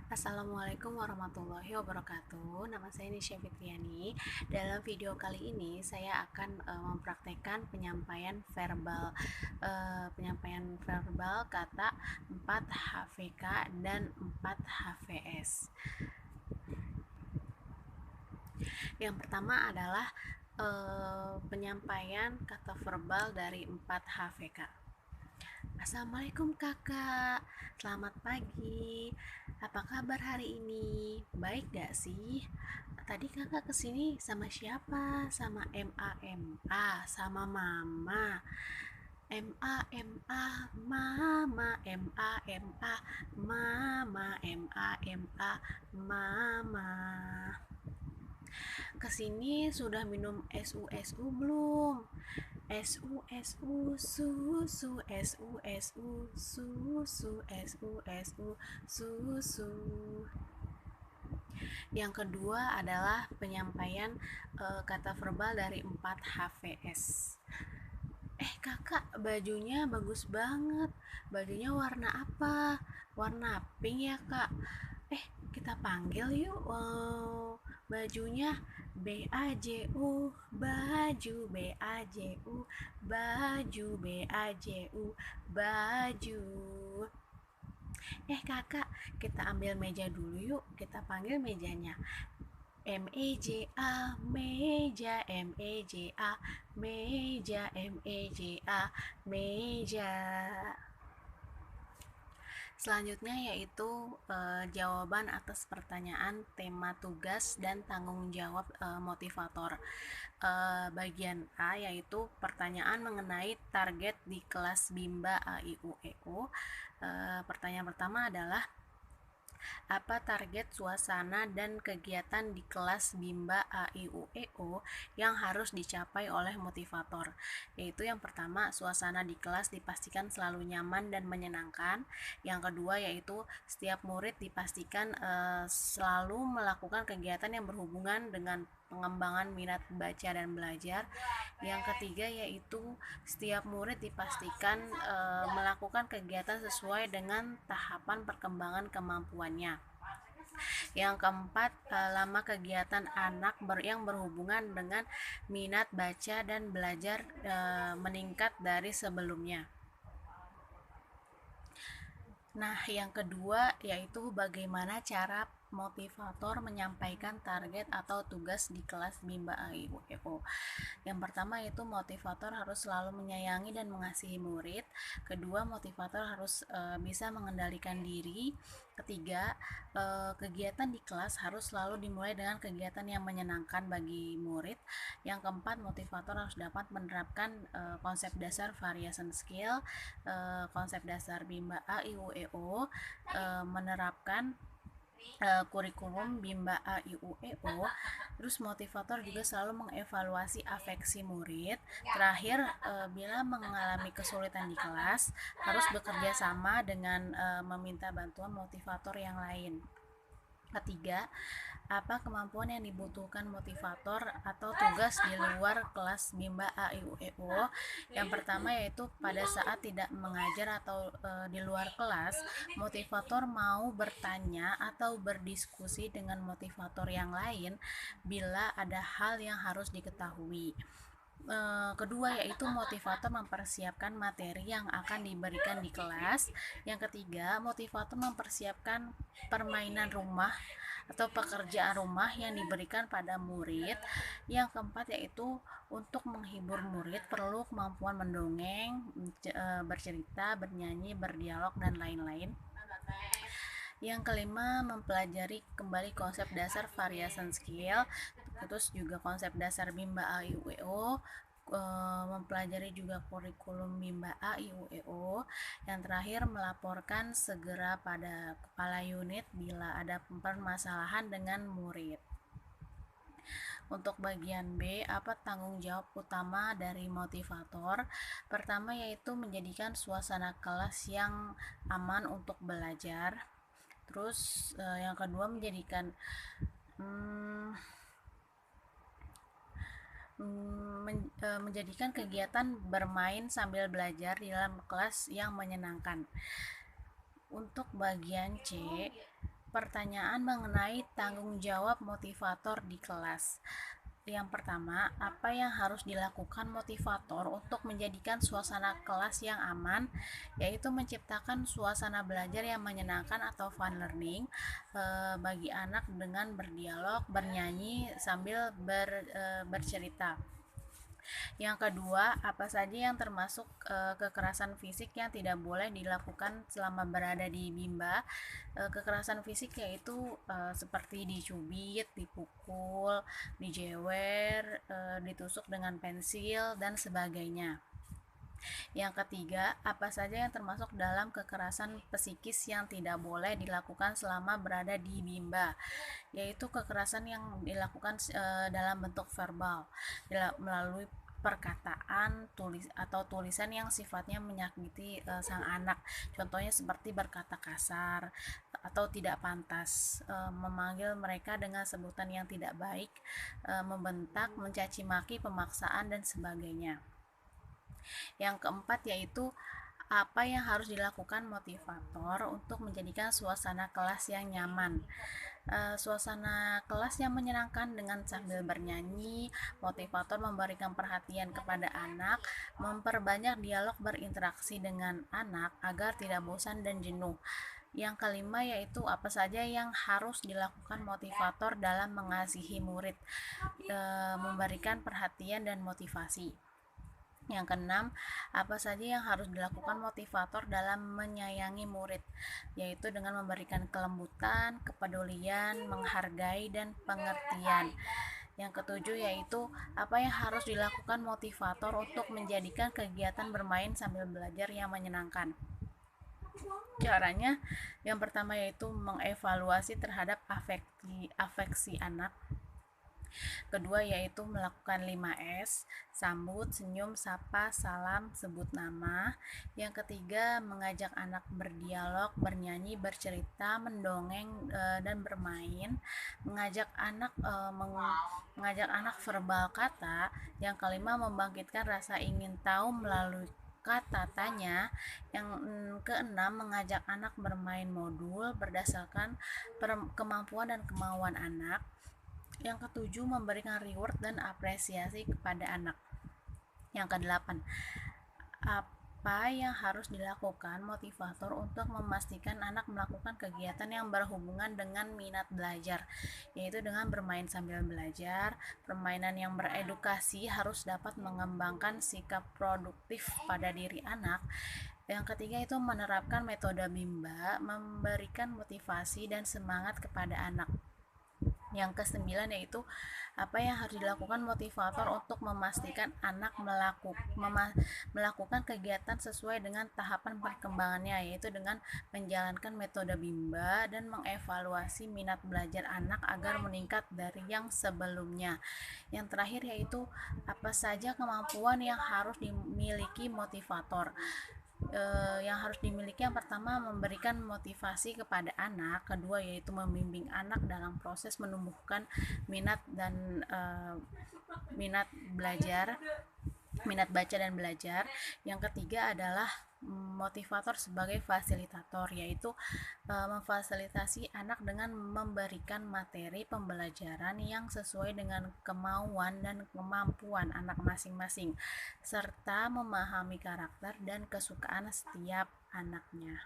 Assalamualaikum warahmatullahi wabarakatuh. Nama saya Nisha Fitriani. Dalam video kali ini saya akan mempraktekkan penyampaian verbal kata 4 HVK dan 4 HVS. Yang pertama adalah penyampaian kata verbal dari 4 HVK. Assalamualaikum kakak, selamat pagi. Apa kabar hari ini? Baik gak sih? Tadi kakak kesini sama siapa? Sama MA, sama mama. MA, mama, MA, mama, MA, mama. Kesini sudah minum SU belum? SU susu, SU susu. Yang kedua adalah penyampaian kata verbal dari 4 HVS. Kakak, bajunya bagus banget. Bajunya warna apa? Warna pink ya kak. Kita panggil yuk bajunya BAJU, baju BAJU, baju BAJU, baju. Kakak, kita ambil meja dulu yuk. Kita panggil mejanya MEJA, meja, MEJA, meja, MEJA, meja. Selanjutnya yaitu jawaban atas pertanyaan tema tugas dan tanggung jawab motivator. Bagian A yaitu pertanyaan mengenai target di kelas Bimba AIUEO. Pertanyaan pertama adalah apa target suasana dan kegiatan di kelas Bimba AIUEO yang harus dicapai oleh motivator? Yaitu yang pertama, suasana di kelas dipastikan selalu nyaman dan menyenangkan. Yang kedua yaitu setiap murid dipastikan selalu melakukan kegiatan yang berhubungan dengan pengembangan minat baca dan belajar. Yang ketiga yaitu setiap murid dipastikan melakukan kegiatan sesuai dengan tahapan perkembangan kemampuannya. Yang keempat, lama kegiatan anak yang berhubungan dengan minat baca dan belajar meningkat dari sebelumnya. Nah, yang kedua yaitu bagaimana cara motivator menyampaikan target atau tugas di kelas Bimba AIUEO. Yang pertama yaitu motivator harus selalu menyayangi dan mengasihi murid. Kedua, motivator harus bisa mengendalikan diri. Ketiga, kegiatan di kelas harus selalu dimulai dengan kegiatan yang menyenangkan bagi murid. Yang keempat, motivator harus dapat menerapkan konsep dasar variation skill, konsep dasar Bimba AIUEO, menerapkan kurikulum Bimba AIUEO. Terus motivator juga selalu mengevaluasi afeksi murid. Terakhir, bila mengalami kesulitan di kelas, harus bekerja sama dengan meminta bantuan motivator yang lain. Ketiga, apa kemampuan yang dibutuhkan motivator atau tugas di luar kelas Bimba AIUEO? Yang pertama yaitu pada saat tidak mengajar atau di luar kelas, motivator mau bertanya atau berdiskusi dengan motivator yang lain bila ada hal yang harus diketahui. Kedua yaitu motivator mempersiapkan materi yang akan diberikan di kelas. Yang ketiga, motivator mempersiapkan permainan rumah atau pekerjaan rumah yang diberikan pada murid. Yang keempat yaitu untuk menghibur murid perlu kemampuan mendongeng, bercerita, bernyanyi, berdialog, dan lain-lain. Yang kelima, mempelajari kembali konsep dasar variation skill, terus juga konsep dasar Bimba AIUEO, mempelajari juga kurikulum Bimba AIUEO. Yang terakhir, melaporkan segera pada kepala unit bila ada permasalahan dengan murid. Untuk bagian B, apa tanggung jawab utama dari motivator? Pertama yaitu menjadikan suasana kelas yang aman untuk belajar. Terus yang kedua menjadikan menjadikan kegiatan bermain sambil belajar di dalam kelas yang menyenangkan. Untuk bagian C, pertanyaan mengenai tanggung jawab motivator di kelas. Yang pertama, apa yang harus dilakukan motivator untuk menjadikan suasana kelas yang aman, yaitu menciptakan suasana belajar yang menyenangkan atau fun learning bagi anak dengan berdialog, bernyanyi sambil bercerita. Yang kedua, apa saja yang termasuk kekerasan fisik yang tidak boleh dilakukan selama berada di bimba. Kekerasan fisik yaitu seperti dicubit, dipukul, dijewer, ditusuk dengan pensil dan sebagainya. Yang ketiga, apa saja yang termasuk dalam kekerasan psikis yang tidak boleh dilakukan selama berada di bimba, yaitu kekerasan yang dilakukan dalam bentuk verbal, melalui perkataan tulisan yang sifatnya menyakiti sang anak. Contohnya seperti berkata kasar atau tidak pantas, memanggil mereka dengan sebutan yang tidak baik, membentak, mencaci maki, pemaksaan dan sebagainya. Yang keempat yaitu apa yang harus dilakukan motivator untuk menjadikan suasana kelas yang nyaman. Suasana kelas yang menyenangkan dengan sambil bernyanyi, motivator memberikan perhatian kepada anak, memperbanyak dialog berinteraksi dengan anak agar tidak bosan dan jenuh. Yang kelima yaitu apa saja yang harus dilakukan motivator dalam mengasihi murid, memberikan perhatian dan motivasi. Yang keenam, apa saja yang harus dilakukan motivator dalam menyayangi murid, yaitu dengan memberikan kelembutan, kepedulian, menghargai, dan pengertian. Yang ketujuh yaitu apa yang harus dilakukan motivator untuk menjadikan kegiatan bermain sambil belajar yang menyenangkan. Caranya, yang pertama yaitu mengevaluasi terhadap afeksi anak. Kedua yaitu melakukan 5S, sambut, senyum, sapa, salam, sebut nama. Yang ketiga mengajak anak berdialog, bernyanyi, bercerita, mendongeng dan bermain. Mengajak anak verbal kata. Yang kelima membangkitkan rasa ingin tahu melalui kata tanya. Yang keenam mengajak anak bermain modul berdasarkan kemampuan dan kemauan anak. Yang ketujuh memberikan reward dan apresiasi kepada anak. Yang kedelapan, apa yang harus dilakukan motivator untuk memastikan anak melakukan kegiatan yang berhubungan dengan minat belajar, yaitu dengan bermain sambil belajar. Permainan yang beredukasi harus dapat mengembangkan sikap produktif pada diri anak. Yang ketiga itu menerapkan metode bimba, memberikan motivasi dan semangat kepada anak. Yang kesembilan yaitu apa yang harus dilakukan motivator untuk memastikan anak melakukan kegiatan sesuai dengan tahapan perkembangannya, yaitu dengan menjalankan metode bimba dan mengevaluasi minat belajar anak agar meningkat dari yang sebelumnya. Yang terakhir yaitu apa saja kemampuan yang harus dimiliki motivator. Yang harus dimiliki yang pertama memberikan motivasi kepada anak, kedua yaitu membimbing anak dalam proses menumbuhkan minat dan minat belajar, minat baca dan belajar. Yang ketiga adalah motivator sebagai fasilitator, yaitu memfasilitasi anak dengan memberikan materi pembelajaran yang sesuai dengan kemauan dan kemampuan anak masing-masing, serta memahami karakter dan kesukaan setiap anaknya.